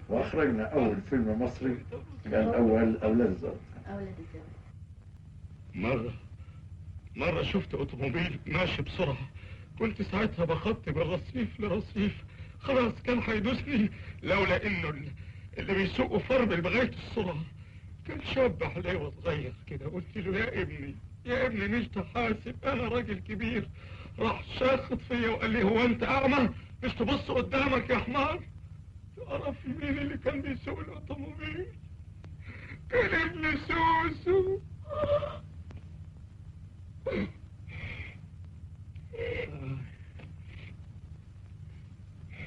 وأخرجنا أول فيلم مصري كان أولاد الظابط. مرة شفت أوتوموبيل ماشي بسرعة، كنت ساعتها بخطي من رصيف لرصيف، خلاص كان هيدوسني، لولا إنه اللي بيسوقوا فرمل بغاية السرعة كان شاب حليوة صغير كده. قلت له يا ابني مش تحاسب، أنا راجل كبير. راح شاخط فيا وقال لي هو أنت أعمى؟ مش تبص قدامك يا حمار؟ تعرف مين اللي كان بيسوق الأوتوموبيل؟ كان ابن سوسو.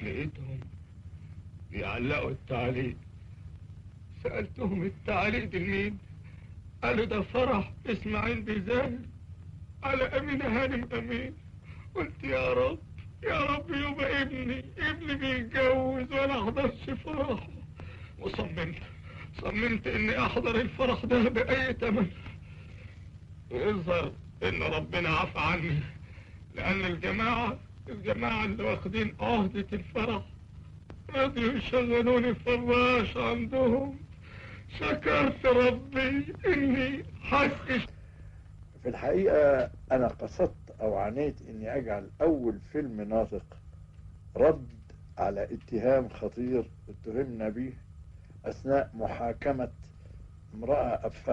لقيتهم بيعلقوا التعليق، سألتهم التعليق دي مين؟ قالوا ده فرح اسماعيل بيزاهر على أمينة هانم أمين. قلت يا رب يبقى ابني بيتجوز ولا احضرش فرحه. وصممت اني احضر الفرح ده بأي تمن. ويظهر ان ربنا عفى عني، لان الجماعة اللي واخدين عهدة الفرح رضيوا يشغلوني فراش عندهم. شكرت ربي اني حسش. في الحقيقة أنا قصدت أو عانيت إني أجعل أول فيلم ناطق رد على اتهام خطير اتهمنا به أثناء محاكمة امرأة أفاق.